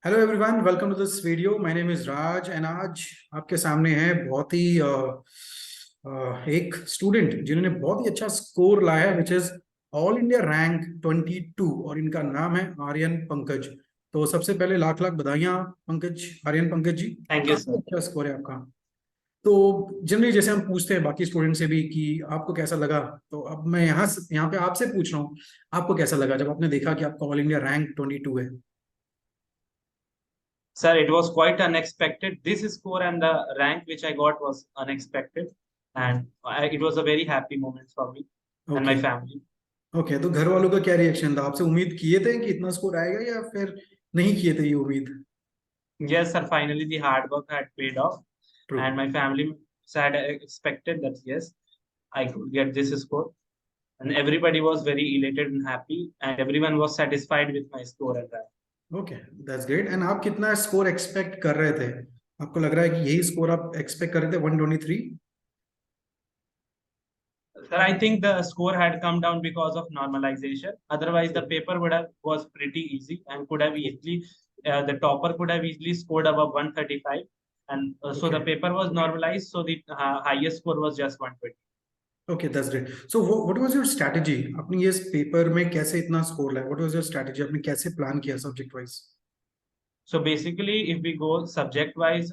Hello everyone, welcome to this video. My name is Raj and आज आपके सामने है बहुत ही एक स्टूडेंट जिन्होंने बहुत ही अच्छा स्कोर लाया है, which is all India rank 22 और इनका नाम है आर्यन पंकज। तो सबसे पहले लाख लाख बधाइयाँ पंकज, आर्यन पंकज जी। थैंक यू काफी सर। अच्छा स्कोर है आपका। तो जनरली जैसे हम पूछते हैं बाकी स्टूडेंट से भी कि आपको कैसा लगा, तो अब मैं यहाँ पे आपसे पूछ रहा हूँ, आपको कैसा लगा जब आपने देखा कि आपका ऑल इंडिया रैंक 22 है? Sir, it was quite unexpected. This score and the rank which I got was unexpected, and it was a very happy moment for me and okay. my family. Okay, तो घर वालों का क्या reaction था? आपसे उम्मीद किए थे कि इतना स्कोर आएगा या फिर नहीं किए थे ये उम्मीद? Yes, sir. Finally, the hard work had paid off, true. and my family had expected that yes, I could get this score, and everybody was very elated and happy, and everyone was satisfied with my score and rank. Okay, that's great. And आप कितना score expect कर रहे थे? आपको लग रहा है कि यही स्कोर आप एक्सपेक्ट कर रहे थे, 123? Sir, I think the score had come down because of normalization. Otherwise, the paper would have was pretty easy and could have easily the topper could have easily scored above 135. And so okay. the paper was normalized, so the highest score was just 120. Okay, that's great. So what was your strategy? आपने ये paper में कैसे इतना score लाया? What was your strategy? आपने कैसे plan किया subject wise? So basically, if we go subject wise,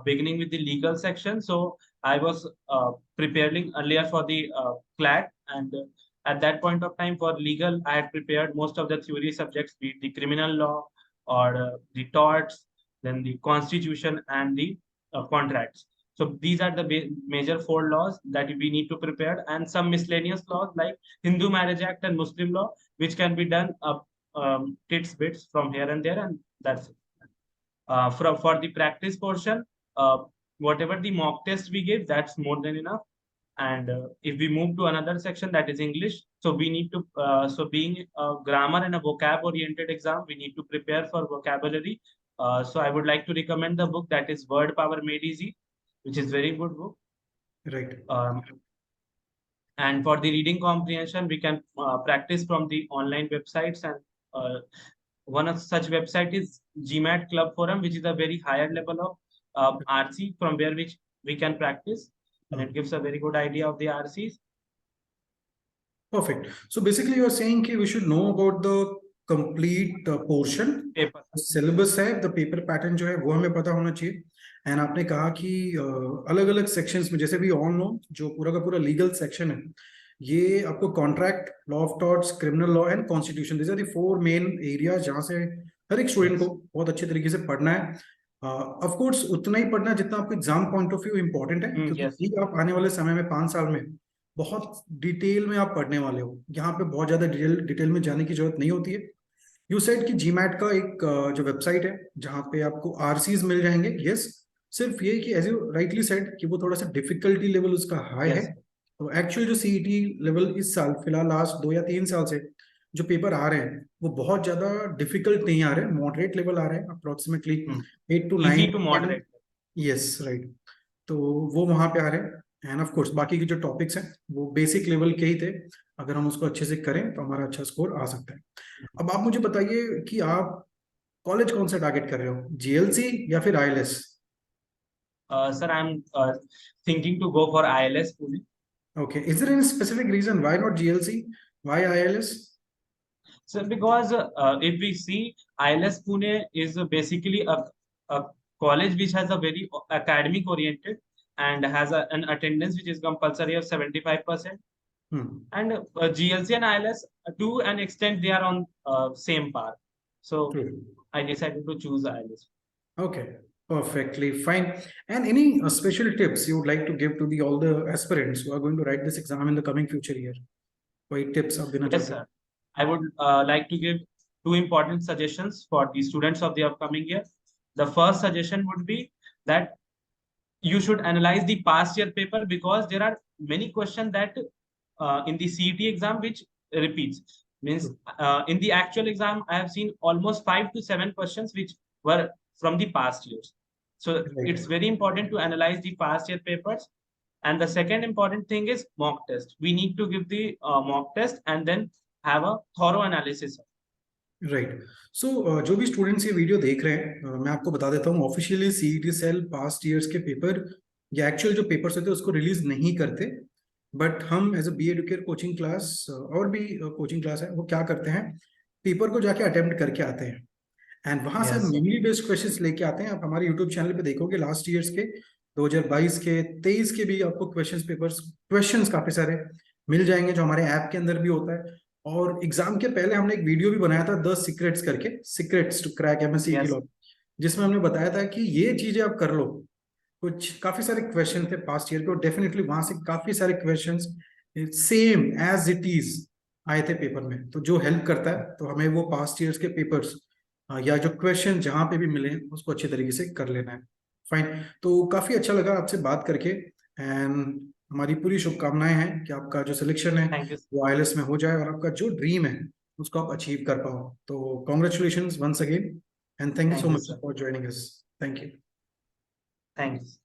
beginning with the legal section, so I was preparing earlier for the CLAT, and at that point of time for legal, I had prepared most of the theory subjects, be it the criminal law or the torts, then the constitution and the contracts. So these are the major four laws that we need to prepare, and some miscellaneous laws like Hindu Marriage Act and Muslim law, which can be done tits bits from here and there, and that's it. For the practice portion, whatever the mock test we give, that's more than enough. And if we move to another section, that is English, so we need to, so being a grammar and a vocab oriented exam, we need to prepare for vocabulary. So I would like to recommend the book that is Word Power Made Easy, which is very good book. Right. Um, and for the reading comprehension, we can practice from the online websites, and one of such website is GMAT Club Forum, which is a very higher level of RC from where which we can practice, and it gives a very good idea of the RCs. Perfect. So basically you are saying कि we should know about the complete portion, Paper. Syllabus है, the paper pattern जो है वो हमें पता होना चाहिए। And आपने कहा कि अलग अलग सेक्शंस में, जैसे भी ऑन लो जो पूरा का पूरा लीगल सेक्शन है, ये आपको contract, law of torts, criminal law and constitution, this are the four main areas जहाँ से हर एक स्टूडेंट को Yes. बहुत अच्छे तरीके से पढ़ना है। ऑफ कोर्स उतना ही पढ़ना जितना आपको exam point of view important है, क्योंकि Yes. ये आप आने वाले समय में 5 साल में बहुत डिटेल में आप पढ़ने वाले हो। यहाँ पे बहुत ज्यादा डिटेल में जाने की जरूरत नहीं होती है। यू सेड कि जीमैट का एक जो वेबसाइट है जहाँ पे आपको आरसीज मिल जाएंगे, यस। सिर्फ ये कि एज यू राइटली सेड कि वो थोड़ा सा डिफिकल्टी लेवल उसका हाई है। Yes. तो एक्चुअल जो सीईटी लेवल इस साल फिलहाल लास्ट 2 या 3 साल से जो पेपर आ रहे हैं वो बहुत ज्यादा डिफिकल्ट नहीं आ रहे हैं, मॉडरेट लेवल आ रहे हैं, approximately Hmm. 8 to 9। Easy to moderate. Yes, right. तो वो वहां पे आ रहे हैं। एंड ऑफ कोर्स बाकी के जो टॉपिक्स हैं वो बेसिक लेवल के ही थे। अगर हम उसको अच्छे से करें तो हमारा अच्छा स्कोर आ सकता है। अब आप मुझे बताइए कि आप कॉलेज कौन सा टारगेट कर रहे हो, जीएलसी या फिर ILS? Sir, I'm thinking to go for ILS Pune. Okay, is there any specific reason why not GLC, why ILS? So because if we see, ILS Pune is basically a college which has a very academic oriented and has an attendance which is compulsory of 75%. Hmm. And GLC and ILS, to an extent, they are on same par. So I decided to choose ILS. Okay, perfectly fine. And any special tips you would like to give to the all the aspirants who are going to write this exam in the coming future year? कोई tips आप देना Yes, चाहते sir. I would like to give two important suggestions for the students of the upcoming year. The first suggestion would be that you should analyze the past year paper, because there are many questions that in the CET exam which repeats. Means in the actual exam, I have seen almost 5 to 7 questions which were from the past years. So हो? it's right. very important to analyze the past year papers. And the second important thing is mock test. We need to give the mock test and then have a thorough analysis. Right. So जो भी students ये video देख रहे हैं, मैं आपको बता देता हूँ, officially CET cell past years के पेपर या एक्चुअल जो पेपर्स होते हैं उसको रिलीज नहीं करते, बट हम as a B Educare coaching class और भी कोचिंग क्लास है वो क्या करते हैं, पेपर को जाके अटेम्प्ट करके आते हैं एंड वहां से हम Yes. मेमोरी बेस्ड क्वेश्चंस लेके आते हैं। आप हमारे यूट्यूब चैनल पे देखोगे लास्ट ईयर्स के 2022 के 23 के भी आपको क्वेश्चंस काफी सारे मिल जाएंगे जो हमारे ऐप के अंदर भी होता है। और एग्जाम के पहले हमने एक वीडियो भी बनाया था 10 सीक्रेट्स करके, secrets to crack MSCET Yes. Law, जिसमें हमने बताया था कि ये चीजें आप कर लो। कुछ काफी सारे क्वेश्चन थे पास्ट ईयर के और डेफिनेटली वहां से काफी सारे questions same as it is आए थे पेपर में, तो जो हेल्प करता है तो हमें वो पास्ट ईयर्स के पेपर्स या जो क्वेश्चन जहां पे भी मिले उसको अच्छे तरीके से कर लेना है। फाइन। तो काफी अच्छा लगा आपसे बात करके एंड हमारी पूरी शुभकामनाएं हैं कि आपका जो सिलेक्शन है Thank you. वो आईएलएस में हो जाए और आपका जो ड्रीम है उसको आप अचीव कर पाओ। तो congratulation once again and thank you Thank so you, much sir. For joining us. Thank you. Thanks.